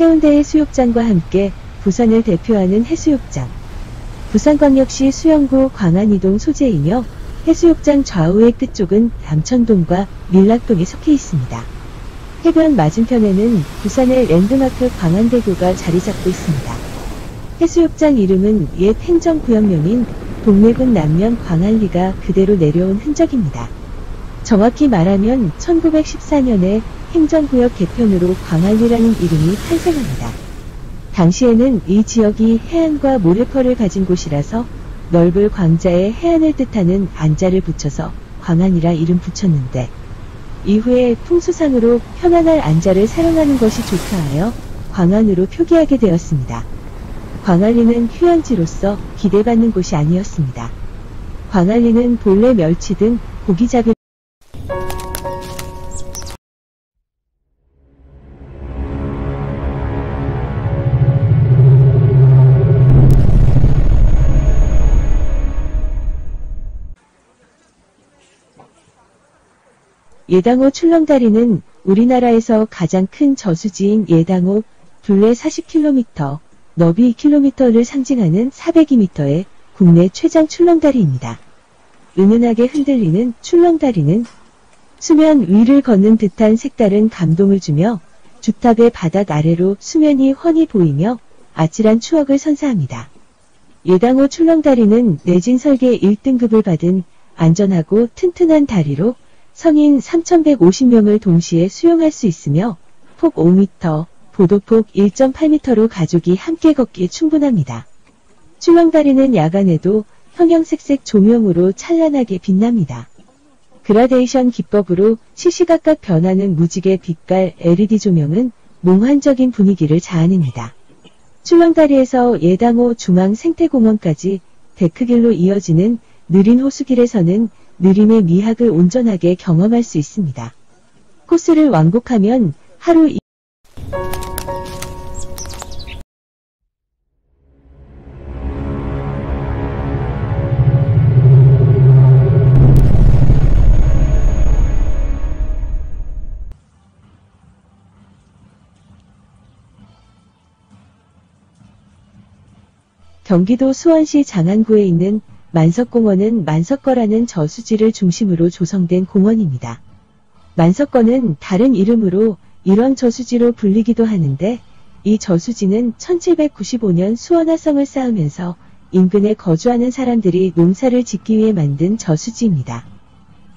해운대 해수욕장과 함께 부산을 대표하는 해수욕장. 부산광역시 수영구 광안이동 소재이며 해수욕장 좌우의 끝쪽은 남천동과 밀락동에 속해 있습니다. 해변 맞은편에는 부산의 랜드마크 광안대교가 자리 잡고 있습니다. 해수욕장 이름은 옛 행정구역명인 동래군 남면 광안리가 그대로 내려온 흔적입니다. 정확히 말하면 1914년에 행정구역 개편으로 광안리라는 이름이 탄생합니다. 당시에는 이 지역이 해안과 모래펄을 가진 곳이라서 넓을 광자에 해안을 뜻하는 안자를 붙여서 광안이라 이름 붙였는데, 이후에 풍수상으로 편안할 안자를 사용하는 것이 좋다 하여 광안으로 표기하게 되었습니다. 광안리는 휴양지로서 기대받는 곳이 아니었습니다. 광안리는 본래 멸치 등 고기 잡이 예당호 출렁다리는 우리나라에서 가장 큰 저수지인 예당호 둘레 40km, 너비 2km를 상징하는 402m의 국내 최장 출렁다리입니다. 은은하게 흔들리는 출렁다리는 수면 위를 걷는 듯한 색다른 감동을 주며 주탑의 바닥 아래로 수면이 훤히 보이며 아찔한 추억을 선사합니다. 예당호 출렁다리는 내진 설계 1등급을 받은 안전하고 튼튼한 다리로 성인 3,150명을 동시에 수용할 수 있으며 폭 5m, 보도폭 1.8m로 가족이 함께 걷기에 충분합니다. 출렁다리는 야간에도 형형색색 조명으로 찬란하게 빛납니다. 그라데이션 기법으로 시시각각 변하는 무지개 빛깔 LED 조명은 몽환적인 분위기를 자아냅니다. 출렁다리에서 예당호 중앙생태공원까지 데크길로 이어지는 느린 호수길에서는 느림의 미학을 온전하게 경험할 수 있습니다. 코스를 완곡하면 하루 경기도 수원시 장안구에 있는 만석공원은 만석거라는 저수지를 중심으로 조성된 공원입니다. 만석거는 다른 이름으로 일원 저수지로 불리기도 하는데 이 저수지는 1795년 수원화성을 쌓으면서 인근에 거주하는 사람들이 농사를 짓기 위해 만든 저수지입니다.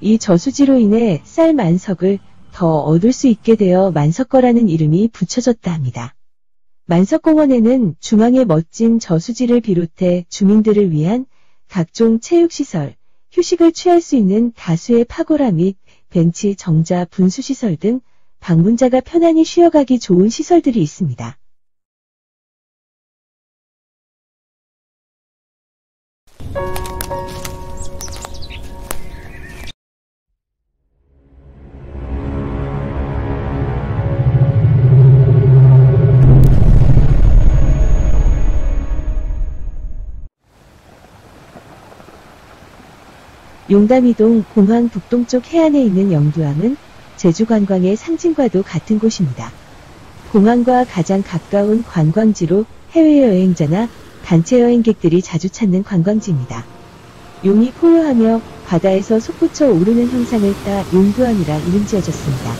이 저수지로 인해 쌀 만석을 더 얻을 수 있게 되어 만석거라는 이름이 붙여졌다 합니다. 만석공원에는 중앙의 멋진 저수지를 비롯해 주민들을 위한 각종 체육시설, 휴식을 취할 수 있는 다수의 파고라 및 벤치, 정자, 분수시설 등 방문자가 편안히 쉬어가기 좋은 시설들이 있습니다. 용담이동 공항 북동쪽 해안에 있는 영두항은 제주 관광의 상징과도 같은 곳입니다. 공항과 가장 가까운 관광지로 해외여행자나 단체 여행객들이 자주 찾는 관광지입니다. 용이 포효하며 바다에서 솟구쳐 오르는 형상을 따 용두항이라 이름 지어졌습니다.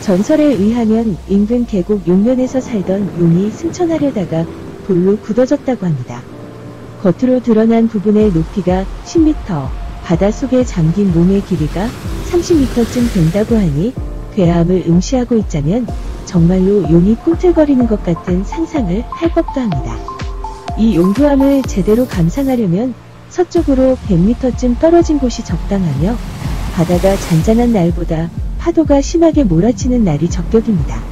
전설에 의하면 인근 계곡 용면에서 살던 용이 승천하려다가 돌로 굳어졌다고 합니다. 겉으로 드러난 부분의 높이가 10m, 바닷속에 잠긴 몸의 길이가 30m쯤 된다고 하니 괴함을 응시하고 있자면 정말로 용이 꿈틀거리는 것 같은 상상을 할 법도 합니다. 이 용두암을 제대로 감상하려면 서쪽으로 100m쯤 떨어진 곳이 적당하며 바다가 잔잔한 날보다 파도가 심하게 몰아치는 날이 적격입니다.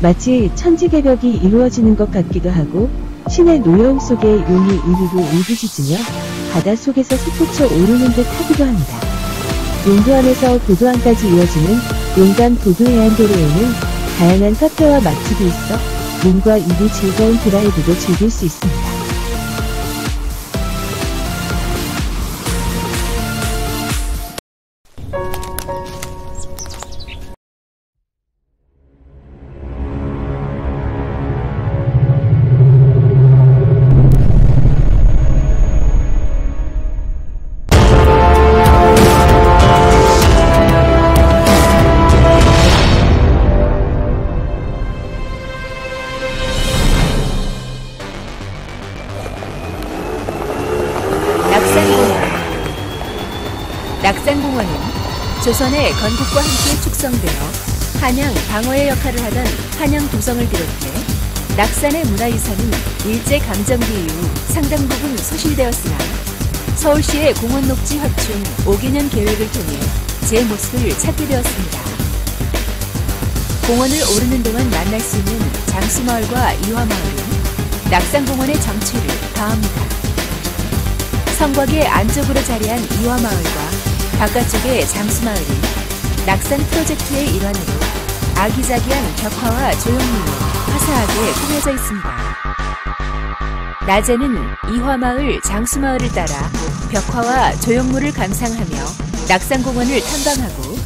마치 천지개벽이 이루어지는 것 같기도 하고 신의 노여움 속에 용이 우르르 울부짖으며 바닷속에서 솟구쳐 오르는 듯 하기도 합니다. 용두암에서 도도항까지 이어지는 용담 도도해안도로에는 다양한 카페와 맛집이 있어 몸과 입이 즐거운 드라이브도 즐길 수 있습니다. 낙산공원은 조선의 건국과 함께 축성되어 한양 방어의 역할을 하던 한양 도성을 비롯해 낙산의 문화유산은 일제강점기 이후 상당 부분 소실되었으나 서울시의 공원 녹지 확충 5개년 계획을 통해 제 모습을 찾게 되었습니다. 공원을 오르는 동안 만날 수 있는 장수마을과 이화마을은 낙산공원의 정취를 다합니다. 성곽의 안쪽으로 자리한 이화마을과 바깥쪽의 장수마을은 낙산 프로젝트의 일환으로 아기자기한 벽화와 조형물로 화사하게 꾸며져 있습니다. 낮에는 이화마을, 장수마을을 따라 벽화와 조형물을 감상하며 낙산공원을 탐방하고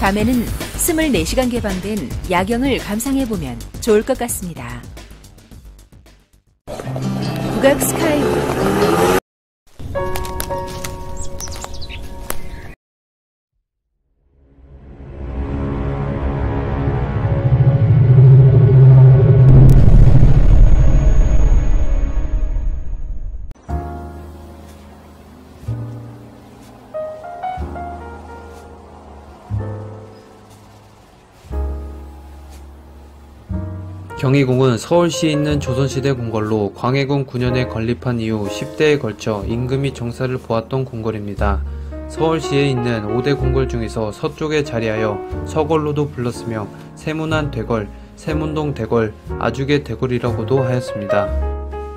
밤에는 24시간 개방된 야경을 감상해보면 좋을 것 같습니다. 북악 스카이웨이 경희궁은 서울시에 있는 조선시대 궁궐로 광해군 9년에 건립한 이후 10대에 걸쳐 임금이 정사를 보았던 궁궐입니다. 서울시에 있는 5대 궁궐 중에서 서쪽에 자리하여 서궐로도 불렀으며 세문안 대궐, 세문동 대궐, 아주개 대궐이라고도 하였습니다.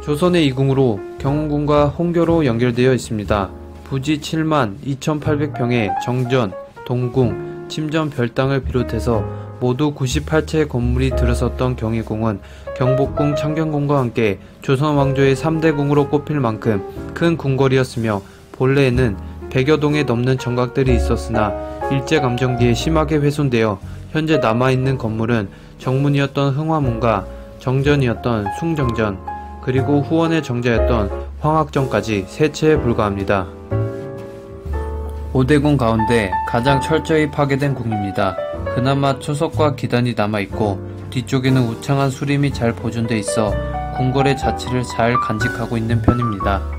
조선의 이궁으로 경운궁과 홍교로 연결되어 있습니다. 부지 7만 2,800평의 정전, 동궁, 침전 별당을 비롯해서 모두 98채의 건물이 들어섰던 경희궁은 경복궁, 창경궁과 함께 조선 왕조의 3대 궁으로 꼽힐 만큼 큰 궁궐이었으며 본래에는 100여 동에 넘는 정각들이 있었으나 일제감정기에 심하게 훼손되어 현재 남아있는 건물은 정문이었던 흥화문과 정전이었던 숭정전, 그리고 후원의 정자였던 황학정까지 세 채에 불과합니다. 5대궁 가운데 가장 철저히 파괴된 궁입니다. 그나마 초석과 기단이 남아있고 뒤쪽에는 우창한 수림이 잘 보존돼 있어 궁궐의 자치를 잘 간직하고 있는 편입니다.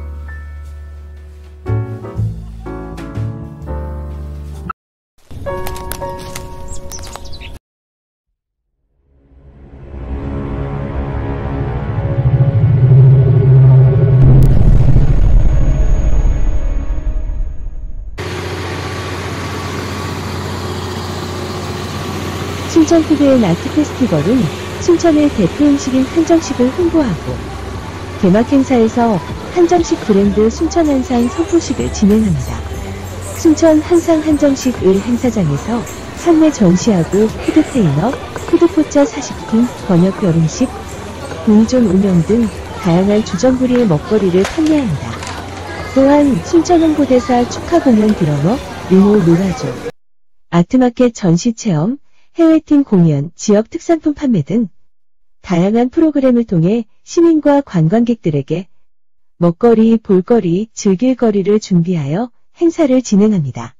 춘천푸드의 아트 페스티벌은 춘천의 대표 음식인 한정식을 홍보하고 개막 행사에서 한정식 브랜드 순천한상 선포식을 진행합니다. 순천 한상 한정식 을 행사장에서 판매 전시하고 푸드테이너, 푸드포차 사식품, 번역 결혼식, 공존 운영 등 다양한 주전부리의 먹거리를 판매합니다. 또한 순천 홍보대사 축하 공연 드러머, 르모 놀아줘, 아트마켓 전시 체험, 해외팀 공연, 지역 특산품 판매 등 다양한 프로그램을 통해 시민과 관광객들에게 먹거리, 볼거리, 즐길거리를 준비하여 행사를 진행합니다.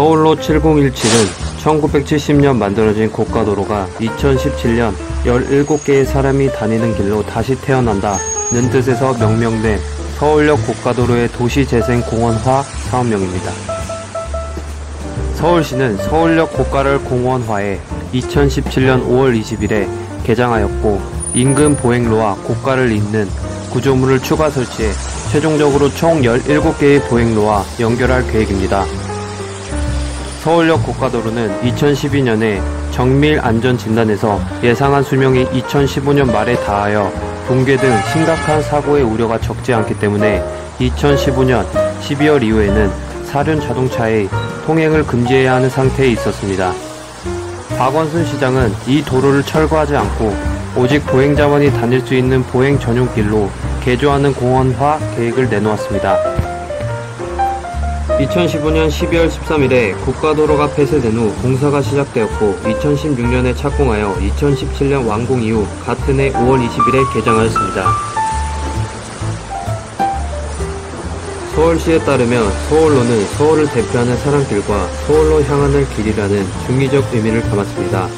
서울로 7017은 1970년 만들어진 고가도로가 2017년 17개의 사람이 다니는 길로 다시 태어난다는 뜻에서 명명된 서울역 고가도로의 도시재생공원화 사업명입니다. 서울시는 서울역 고가를 공원화해 2017년 5월 20일에 개장하였고 인근 보행로와 고가를 잇는 구조물을 추가 설치해 최종적으로 총 17개의 보행로와 연결할 계획입니다. 서울역 고가도로는 2012년에 정밀 안전진단에서 예상한 수명이 2015년 말에 다하여 붕괴 등 심각한 사고의 우려가 적지 않기 때문에 2015년 12월 이후에는 사륜 자동차의 통행을 금지해야 하는 상태에 있었습니다. 박원순 시장은 이 도로를 철거하지 않고 오직 보행자만이 다닐 수 있는 보행 전용 길로 개조하는 공원화 계획을 내놓았습니다. 2015년 12월 13일에 고가도로가 폐쇄된 후 공사가 시작되었고 2016년에 착공하여 2017년 완공 이후 같은 해 5월 20일에 개장하였습니다. 서울시에 따르면 서울로는 서울을 대표하는 사람길과 서울로 향하는 길이라는 중의적 의미를 담았습니다.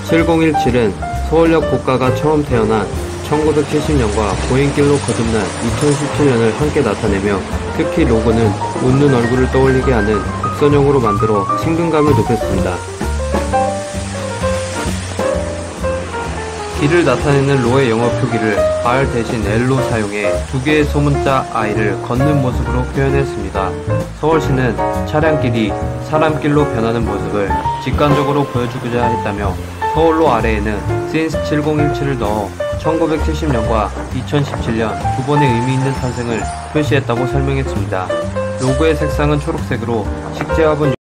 7017은 서울역 고가가 처음 태어난 1970년과 보행길로 거듭난 2017년을 함께 나타내며 특히 로고는 웃는 얼굴을 떠올리게 하는 곡선형으로 만들어 친근감을 높였습니다. 길을 나타내는 로의 영어 표기를 R 대신 L로 사용해 두 개의 소문자 I를 걷는 모습으로 표현했습니다. 서울시는 차량길이 사람길로 변하는 모습을 직관적으로 보여주고자 했다며 서울로 아래에는 since 7017을 넣어 1970년과 2017년 두 번의 의미 있는 탄생을 표시했다고 설명했습니다. 로고의 색상은 초록색으로 식재화분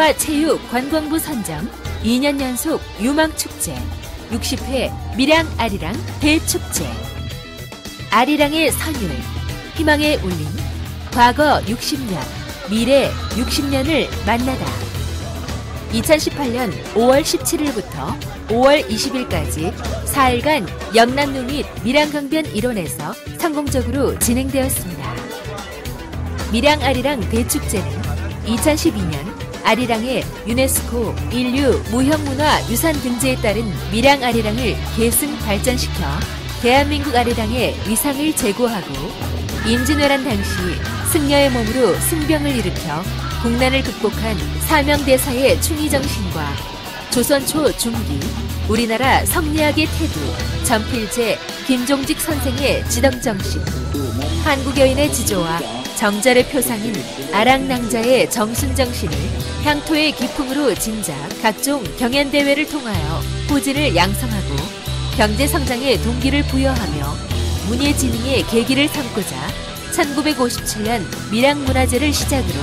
문화체육관광부 선정 2년 연속 유망축제 60회 밀양 아리랑 대축제 아리랑의 선율 희망의 울림 과거 60년 미래 60년을 만나다 2018년 5월 17일부터 5월 20일까지 4일간 연남로 및 밀양강변 일원에서 성공적으로 진행되었습니다. 밀양아리랑 대축제는 2012년 아리랑의 유네스코 인류 무형문화 유산 등재에 따른 밀양아리랑을 계승 발전시켜 대한민국 아리랑의 위상을 제고하고 임진왜란 당시 승려의 몸으로 승병을 일으켜 국난을 극복한 사명대사의 충의정신과 조선 초 중기 우리나라 성리학의 태두 전필제 김종직 선생의 지덕정신, 한국여인의 지조와 정절의 표상인 아랑낭자의 정순정신을 향토의 기풍으로 진작 각종 경연대회를 통하여 후진을 양성하고 경제성장의 동기를 부여하며 문예진흥의 계기를 삼고자 1957년 밀양문화제를 시작으로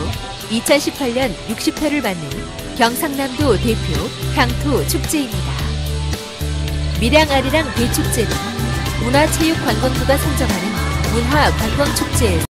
2018년 60회를 맞는 경상남도 대표 향토축제입니다. 밀양아리랑 대축제는 문화체육관광부가 선정하는 문화관광축제에서